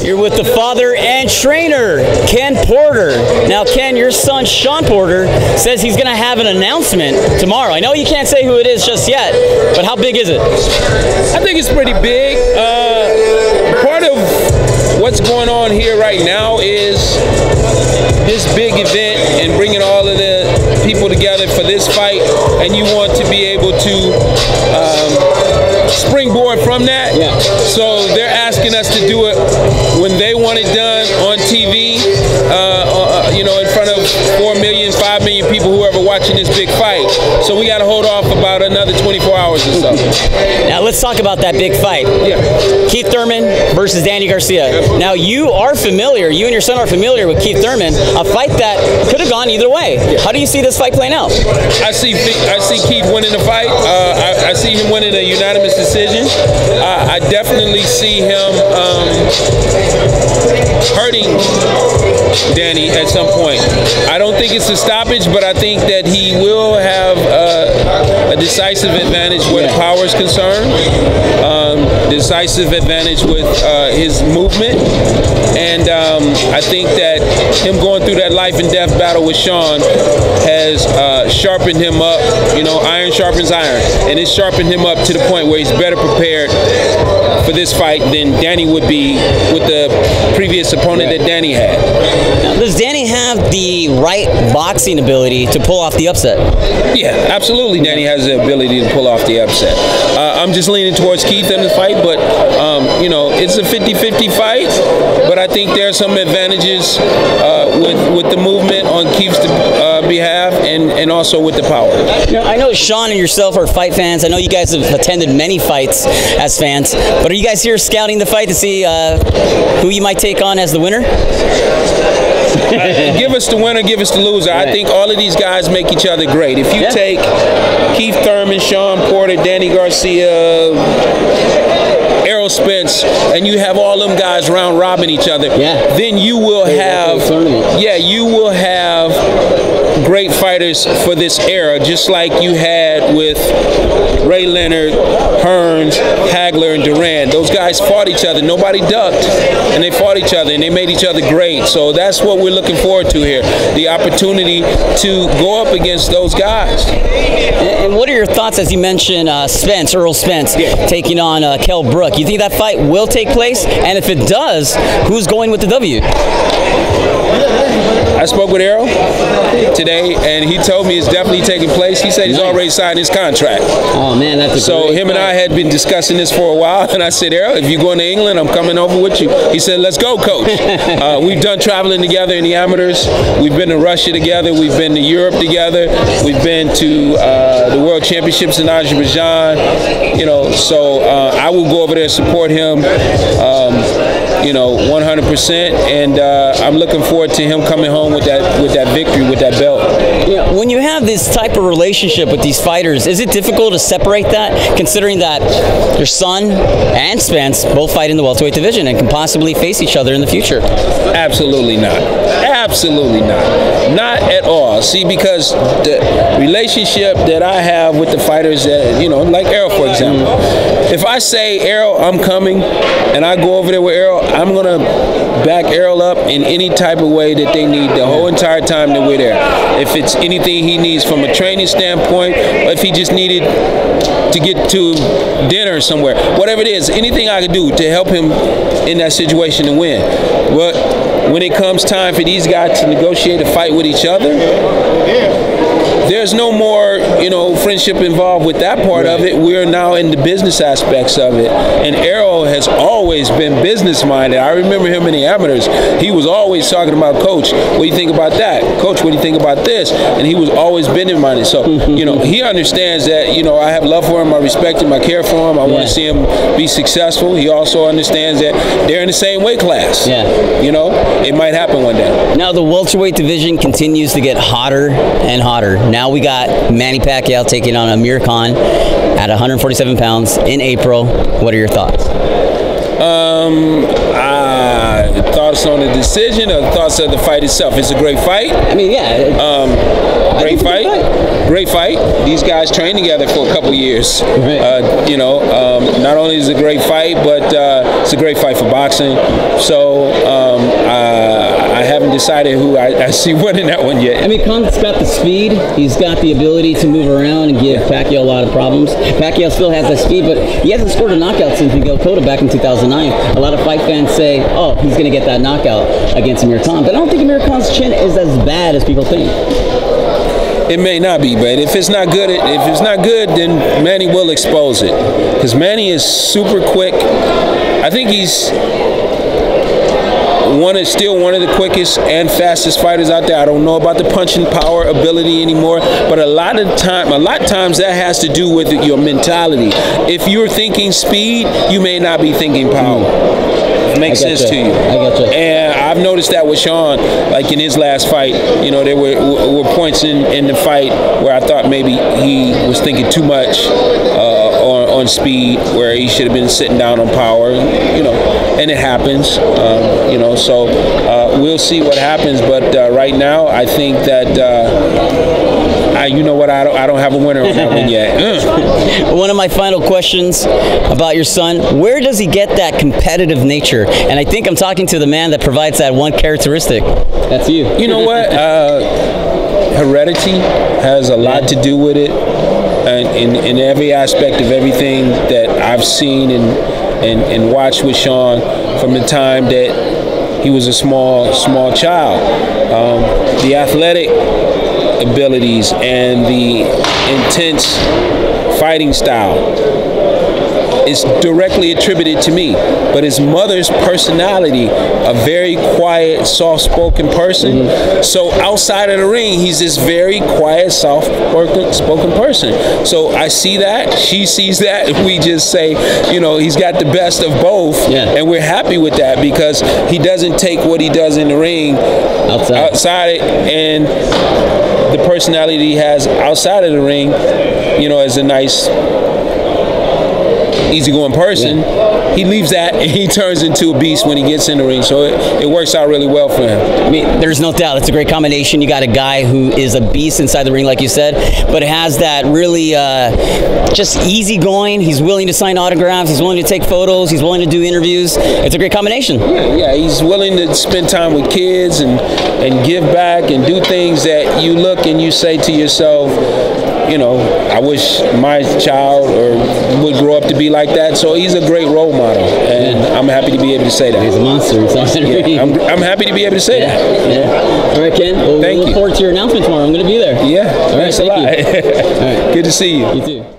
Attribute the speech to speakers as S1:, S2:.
S1: You're with the father and trainer, Ken Porter. Now, Ken, your son, Sean Porter, says he's going to have an announcement tomorrow. I know you can't say who it is just yet, but how big is it?
S2: I think it's pretty big. Part of what's going on here right now is this big event and bringing all of the people together for this fight, and you want to be able to springboard from that.
S1: Yeah.
S2: So they're asking us to do it when they want it done on TV, you know, in front of 4 million, 5 million people, whoever watching this big fight. So we got to hold off about another 24 hours or so.
S1: Now let's talk about that big fight.
S2: Yeah.
S1: Keith Thurman versus Danny Garcia. Now you are familiar, you and your son are familiar with Keith Thurman, a fight that could have gone either way. Yeah. How do you see this fight playing out?
S2: I see Keith winning the fight. I see him winning a unanimous decision. I definitely see him hurting Danny at some point. I don't think it's a stoppage, but I think that he will have a decisive advantage where the power is concerned, decisive advantage with his movement, and I think that him going through that life and death battle with Shawn has sharpened him up. You know, iron sharpens iron, and it's sharpened him up to the point where he's better prepared for this fight than Danny would be with the previous opponent that Danny had.
S1: Now, does Danny have the right boxing ability to pull off the upset?
S2: Yeah, absolutely. Danny has the ability to pull off the upset. I'm just leaning towards Keith in the fight, but you know, it's a 50-50 fight. But I think there are some advantages with the movement on Keith's behalf, and also with the power.
S1: Now, I know Sean and yourself are fight fans. I know you guys have attended many fights as fans, but are you guys here scouting the fight to see who you might take on as the winner?
S2: Give us the winner, give us the loser. Right. I think all of these guys make each other great. If you take Keith Thurman, Sean Porter, Danny Garcia, Errol Spence, and you have all them guys round robbing each other, then you will have, you will have great fighters for this era, just like you had with Ray Leonard, Hearns, Hagler, and Duran. Those guys fought each other. Nobody ducked, and they fought each other, and they made each other great. So that's what we're looking forward to here, the opportunity to go up against those guys.
S1: And what are your thoughts, as you mentioned, Errol Spence, taking on Kell Brook? You think that fight will take place? And if it does, who's going with the W?
S2: I spoke with Errol today, and he told me it's definitely taking place. He said he's already signed his contract.
S1: Oh man, that's a
S2: so him and I had been discussing this for a while, and I said, Errol, if you're going to England, I'm coming over with you. He said, let's go, coach. We've done traveling together in the amateurs. We've been to Russia together. We've been to Europe together. We've been to the World Championships in Azerbaijan. You know, so I will go over there and support him. You know, 100%, and I'm looking forward to him coming home with that victory, with that belt.
S1: Yeah, when you have this type of relationship with these fighters, is it difficult to separate that, considering that your son and Spence both fight in the welterweight division and can possibly face each other in the future?
S2: Absolutely not. Absolutely not. Not at all. See, because the relationship that I have with the fighters that, you know, like Errol, for example, if I say, Errol, I'm coming, and I go over there with Errol, I'm going to back Errol up in any type of way that they need the whole entire time that we're there. If it's anything he needs from a training standpoint, or if he just needed to get to dinner somewhere, whatever it is, anything I could do to help him in that situation to win. But when it comes time for these guys to negotiate a fight with each other, there's no more, you know, friendship involved with that part of it. We're now in the business aspects of it. And Errol has always been business-minded. I remember him in the amateurs. He was always talking about, Coach, what do you think about that? Coach, what do you think about this? And he was always business-minded. So, you know, he understands that, you know, I have love for him, I respect him, I care for him, I want to see him be successful. He also understands that they're in the same weight class. You know, it might happen one day.
S1: Now the welterweight division continues to get hotter and hotter. Now we got Manny Pacquiao taking on Amir Khan at 147 pounds in April. What are your thoughts?
S2: Thoughts on the decision or thoughts of the fight itself? It's a great fight.
S1: I mean, yeah.
S2: Great fight. Great fight. These guys trained together for a couple years.
S1: Right.
S2: You know, not only is it a great fight, but it's a great fight for boxing. So I haven't decided who I see winning that one yet.
S1: I mean, Khan's got the speed. He's got the ability to move around and give Pacquiao a lot of problems. Pacquiao still has that speed, but he hasn't scored a knockout since Miguel Cotto back in 2009. A lot of fight fans say, oh, he's going to get that knockout against Amir Khan. But I don't think Amir Khan's chin is as bad as people think.
S2: It may not be, but if it's not good, then Manny will expose it. Because Manny is super quick. I think he's still one of the quickest and fastest fighters out there. I don't know about the punching power ability anymore, but a lot of times that has to do with your mentality. If you're thinking speed, you may not be thinking power. It makes sense to you.
S1: I got you.
S2: And I've noticed that with Shawn, like in his last fight, you know, there were points in the fight where I thought maybe he was thinking too much on speed, where he should have been sitting down on power, you know, and it happens, you know, so we'll see what happens, but right now I think that you know what, I don't have a winner on that one yet.
S1: One of my final questions about your son, where does he get that competitive nature? And I think I'm talking to the man that provides that one characteristic. That's you.
S2: You know what? Heredity has a lot to do with it, and in every aspect of everything that I've seen and watched with Shawn from the time that he was a small child. The athletic abilities and the intense fighting style is directly attributed to me, but his mother's personality, a very quiet, soft-spoken person. So outside of the ring, he's this very quiet, soft-spoken person. So I see that, she sees that, and we just say, you know, he's got the best of both, and we're happy with that because he doesn't take what he does in the ring outside it, and the personality he has outside of the ring, you know, as a nice, easygoing person, he leaves that and he turns into a beast when he gets in the ring. So it works out really well for him.
S1: I mean, there's no doubt. It's a great combination. You got a guy who is a beast inside the ring, like you said, but has that really just easygoing. He's willing to sign autographs. He's willing to take photos. He's willing to do interviews. It's a great combination.
S2: Yeah, he's willing to spend time with kids and give back and do things that you look and you say to yourself, you know, I wish my child would grow up to be like that. So he's a great role model, and I'm happy to be able to say that.
S1: He's a monster.
S2: I'm happy to be able to say that.
S1: Yeah. All right, Ken. Well, we look forward to your announcement tomorrow. I'm going to be there.
S2: Yeah.
S1: All right.
S2: Thanks a lot.
S1: All right.
S2: Good to see you.
S1: You too.